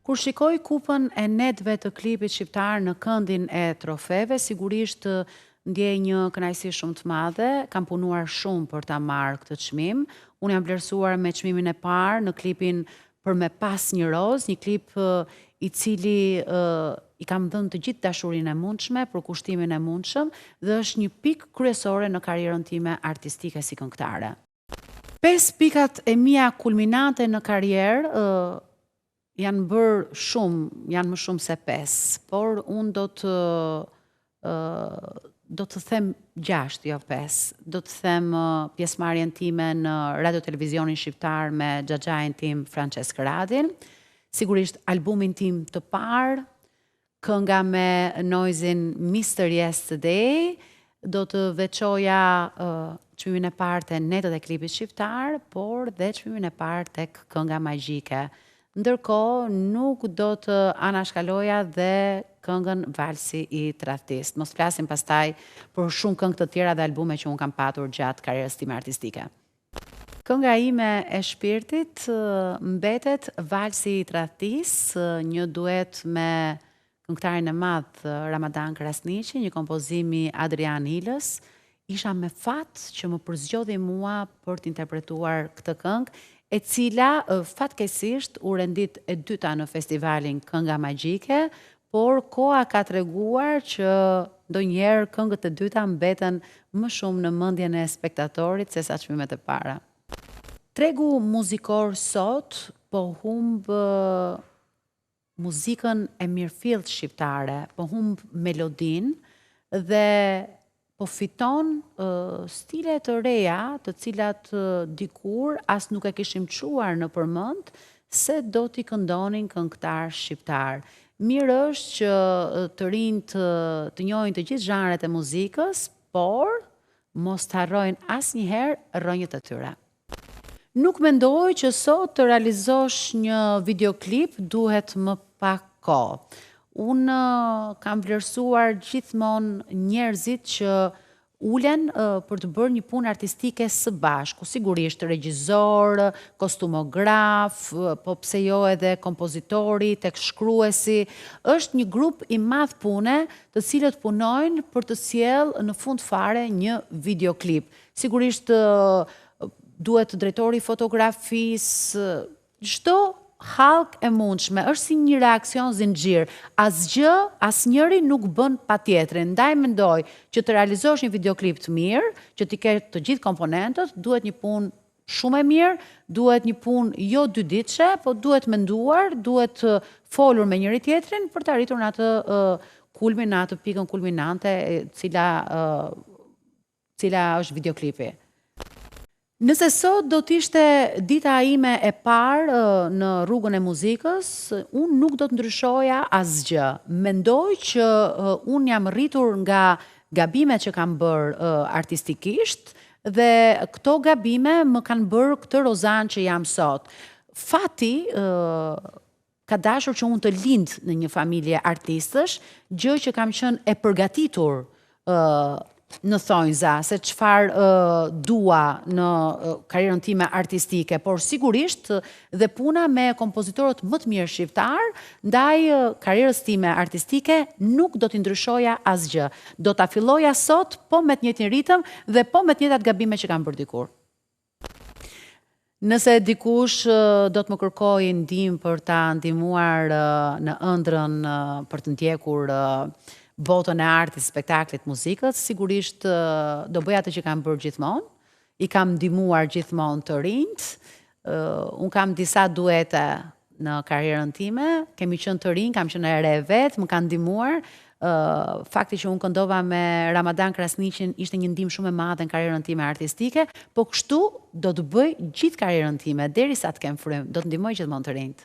Kur shikoj kupën e netëve të klipit shqiptar në këndin e trofeve, sigurisht ndjej një kënaqësi shumë të madhe. Kam punuar shumë për ta marrë këtë çmim. Unë jam vlerësuar me çmimin e parë në klipin Për me pas një rozë, një klip i cili i kam dhënë të gjithë dashurinë e mundshme për kushtimin e mundshëm dhe është një pikë kryesore në karrierën time artistike si këngëtare. 5 pikat e mia kulminante në karrierë janë bërë shumë, janë më shumë se 5, por unë do të them 6, jo 5. Do të them pjesëmarrjen time në radio televizionin shqiptar me xhaxhain tim Francesc Radin, sigurisht albumin tim të parë, kënga me Noizin Mr. Yesterday, do të veçoja çmimin e parë te netët e klipit shqiptar, por dhe çmimin e parë tek kënga magjike. Ndërkohë, nuk do të anashkaloja dhe këngën Valsi i Tradhtist. Mos flasim pastaj për shumë këngë të tjera dhe albume që unë kam patur gjatë karrierës time artistike. Kënga ime e shpirtit mbetet Valsi i Tradhtist, një duet me këngëtarin e madh Ramadan Krasniqi, një kompozim i Adrian Ilës. Isha me fat që më përzgjodhi mua për të interpretuar këtë këngë, e cila fatkeqësisht u rendit e dyta në festivalin Kënga Magjike, por koha ka treguar që ndonjëherë këngët e dyta mbeten më shumë në mendjen e spektatorit sesa çmimet e para. Tregu muzikor sot po humb muzikën e mirëfillt shqiptare, po humb melodin dhe po fiton stile të reja, të cilat dikur as nuk e kishim çuar në përmend se do t'i këndonin këngëtar shqiptar. Mirë është që të rinjt të njohin të gjithë zhanret e muzikës, por mos të harrojnë asnjëherë rrënjët e tyre. Nuk mendoj që sot të realizosh një videoklip duhet më pak kohë. Unë kam vlerësuar gjithmonë njerëzit që ulen për të bërë një punë artistike së bashku, sigurisht regjizor, kostumograf, po pse jo edhe kompozitori, tek shkruesi, është një grup i madh pune të cilët punojnë për të sjellë në fund fare një videoklip. Sigurisht duhet drejtori fotografisë, çdo hallk e mundshme, është si një reakcion zinxhir. Asnjëri nuk bën patjetrin. Ndaj mendoj që të realizosh një videoklip të mirë, që t'i ketë të gjithë komponentët, duhet një punë shumë e mirë, duhet një punë jo dyditëshe, po duhet menduar, duhet folur me njëri tjetrin për të arritur në atë kulmin, në atë pikën kulminante, cila është videoklipi. Nëse sot do t'ishte dita ime e parë në rrugën e muzikës, unë nuk do të ndryshoja asgjë. Mendoj që unë jam rritur nga gabimet që kam bërë artistikisht dhe këto gabime më kanë bërë këtë rozan që jam sot. Fati ka dashur që unë të lind në një familje artistësh, gjë që kam qenë e përgatitur në thonjza, se çfarë dua në karrierën time artistike, por sigurisht dhe puna me kompozitorët më të mirë shqiptar, ndaj karrierës time artistike nuk do t'i ndryshoja asgjë. Do ta filloja sot po me të njëjtin ritëm dhe po me të njëjtat gabime që kam bërë dikur. Nëse dikush do të më kërkojë ndihmë për ta ndihmuar në ëndrrën për të ndjekur botën e artit, spektaklit, muzikës, sigurisht do bëj atë që kam bërë gjithmonë, i kam ndihmuar gjithmonë të rinjt, unë kam disa duete në karrierën time, kemi qenë të rinj, kam qenë e re vetë, më kanë ndihmuar, fakti që unë këndova me Ramadan Krasniqin ishte një ndihmë shumë e madhe në karrierën time artistike, po kështu do të bëj gjithë karrierën time, derisa të kem frymë, do të ndihmoj gjithmonë të rinjt.